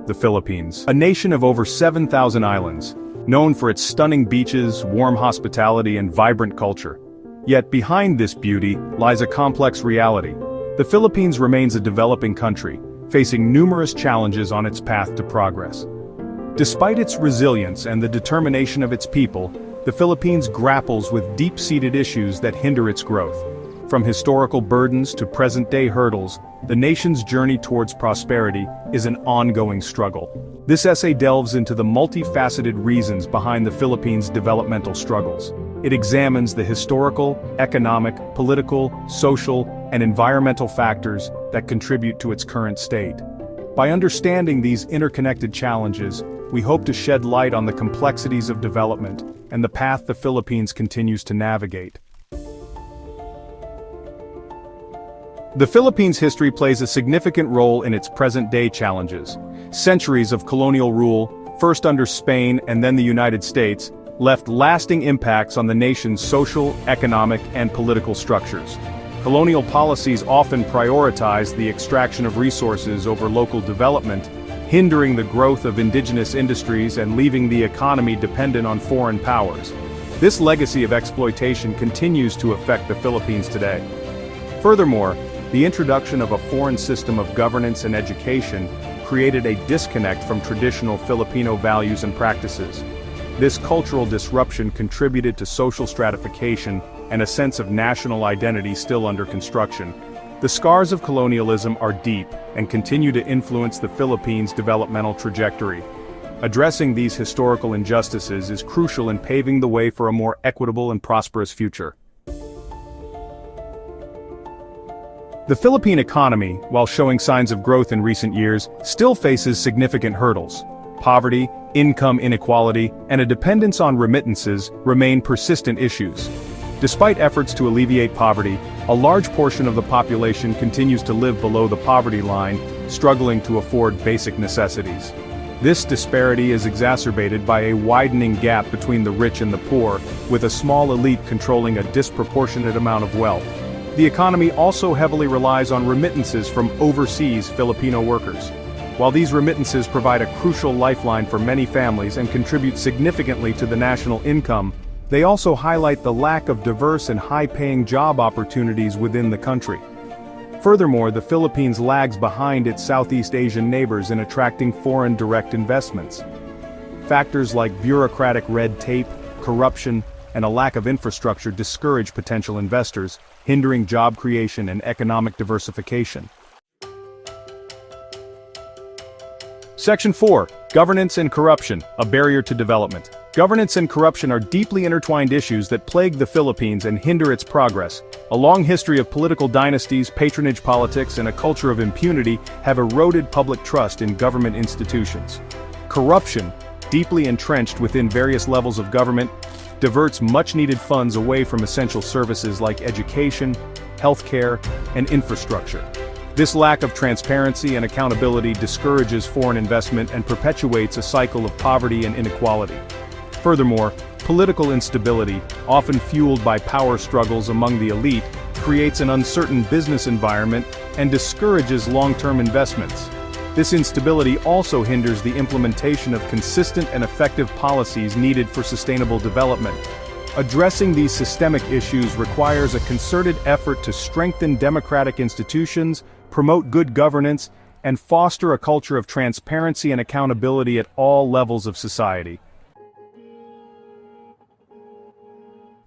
the Philippines. A nation of over 7,000 islands, known for its stunning beaches, warm hospitality, and vibrant culture. Yet behind this beauty lies a complex reality. The Philippines remains a developing country, facing numerous challenges on its path to progress. Despite its resilience and the determination of its people, the Philippines grapples with deep-seated issues that hinder its growth. From historical burdens to present-day hurdles, the nation's journey towards prosperity is an ongoing struggle. This essay delves into the multifaceted reasons behind the Philippines' developmental struggles. It examines the historical, economic, political, social, and environmental factors that contribute to its current state. By understanding these interconnected challenges, we hope to shed light on the complexities of development and the path the Philippines continues to navigate. The Philippines' history plays a significant role in its present-day challenges. Centuries of colonial rule, first under Spain and then the United States, left lasting impacts on the nation's social, economic, and political structures. Colonial policies often prioritized the extraction of resources over local development, hindering the growth of indigenous industries and leaving the economy dependent on foreign powers. This legacy of exploitation continues to affect the Philippines today. Furthermore, the introduction of a foreign system of governance and education created a disconnect from traditional Filipino values and practices. This cultural disruption contributed to social stratification and a sense of national identity still under construction. The scars of colonialism are deep and continue to influence the Philippines' developmental trajectory. Addressing these historical injustices is crucial in paving the way for a more equitable and prosperous future. The Philippine economy, while showing signs of growth in recent years, still faces significant hurdles. Poverty, income inequality, and a dependence on remittances remain persistent issues. Despite efforts to alleviate poverty, a large portion of the population continues to live below the poverty line, struggling to afford basic necessities. This disparity is exacerbated by a widening gap between the rich and the poor, with a small elite controlling a disproportionate amount of wealth. The economy also heavily relies on remittances from overseas Filipino workers. While these remittances provide a crucial lifeline for many families and contribute significantly to the national income, they also highlight the lack of diverse and high-paying job opportunities within the country. Furthermore, the Philippines lags behind its Southeast Asian neighbors in attracting foreign direct investments. Factors like bureaucratic red tape, corruption, and a lack of infrastructure discourage potential investors, hindering job creation and economic diversification. Section 4. Governance and corruption, a barrier to development. Governance and corruption are deeply intertwined issues that plague the Philippines and hinder its progress. A long history of political dynasties, patronage politics, and a culture of impunity have eroded public trust in government institutions. Corruption, deeply entrenched within various levels of government, diverts much-needed funds away from essential services like education, healthcare, and infrastructure. This lack of transparency and accountability discourages foreign investment and perpetuates a cycle of poverty and inequality. Furthermore, political instability, often fueled by power struggles among the elite, creates an uncertain business environment and discourages long-term investments. This instability also hinders the implementation of consistent and effective policies needed for sustainable development. Addressing these systemic issues requires a concerted effort to strengthen democratic institutions, promote good governance, and foster a culture of transparency and accountability at all levels of society.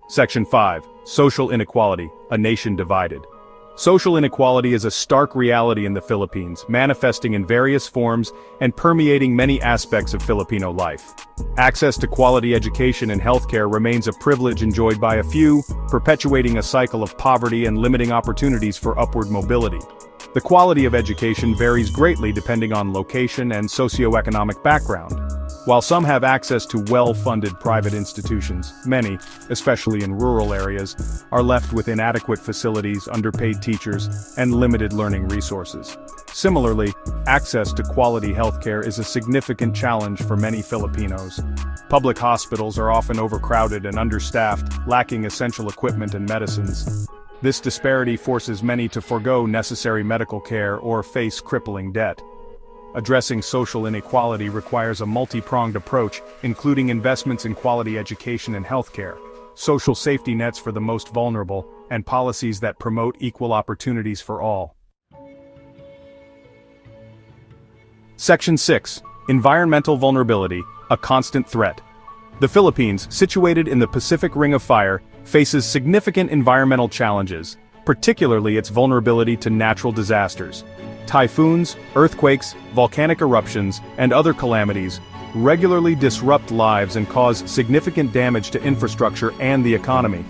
Section 5. Social inequality, a nation divided. Social inequality is a stark reality in the Philippines, manifesting in various forms and permeating many aspects of Filipino life. Access to quality education and healthcare remains a privilege enjoyed by a few, perpetuating a cycle of poverty and limiting opportunities for upward mobility. The quality of education varies greatly depending on location and socioeconomic background. While some have access to well-funded private institutions, many, especially in rural areas, are left with inadequate facilities, underpaid teachers, and limited learning resources. Similarly, access to quality healthcare is a significant challenge for many Filipinos. Public hospitals are often overcrowded and understaffed, lacking essential equipment and medicines. This disparity forces many to forego necessary medical care or face crippling debt. Addressing social inequality requires a multi-pronged approach, including investments in quality education and healthcare, social safety nets for the most vulnerable, and policies that promote equal opportunities for all. Section 6. Environmental vulnerability, a constant threat. The Philippines, situated in the Pacific Ring of Fire, faces significant environmental challenges, particularly its vulnerability to natural disasters. Typhoons, earthquakes, volcanic eruptions, and other calamities regularly disrupt lives and cause significant damage to infrastructure and the economy.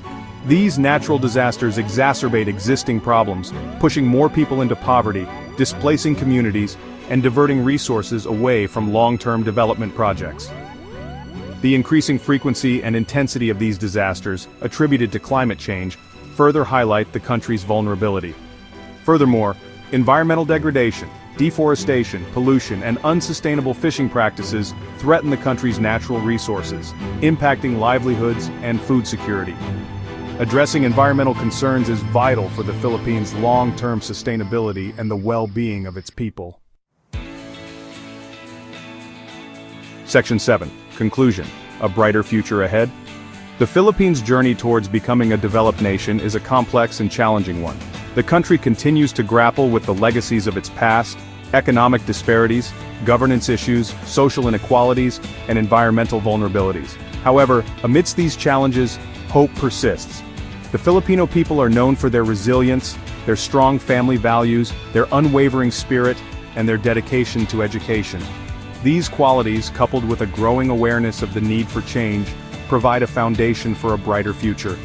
These natural disasters exacerbate existing problems, pushing more people into poverty, displacing communities, and diverting resources away from long-term development projects. The increasing frequency and intensity of these disasters, attributed to climate change, further highlight the country's vulnerability. Furthermore, environmental degradation, deforestation, pollution, and unsustainable fishing practices threaten the country's natural resources, impacting livelihoods and food security. Addressing environmental concerns is vital for the Philippines' long-term sustainability and the well-being of its people. Section 7. Conclusion. A brighter future ahead? The Philippines' journey towards becoming a developed nation is a complex and challenging one. The country continues to grapple with the legacies of its past, economic disparities, governance issues, social inequalities, and environmental vulnerabilities. However, amidst these challenges, hope persists. The Filipino people are known for their resilience, their strong family values, their unwavering spirit, and their dedication to education. These qualities, coupled with a growing awareness of the need for change, provide a foundation for a brighter future.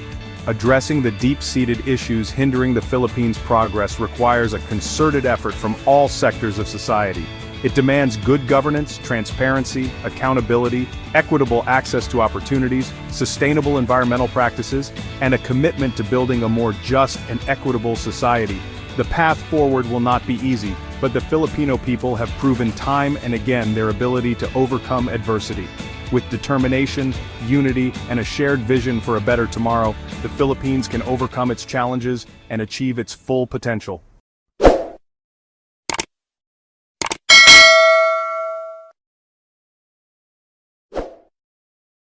Addressing the deep-seated issues hindering the Philippines' progress requires a concerted effort from all sectors of society. It demands good governance, transparency, accountability, equitable access to opportunities, sustainable environmental practices, and a commitment to building a more just and equitable society. The path forward will not be easy, but the Filipino people have proven time and again their ability to overcome adversity. With determination, unity, and a shared vision for a better tomorrow, the Philippines can overcome its challenges and achieve its full potential.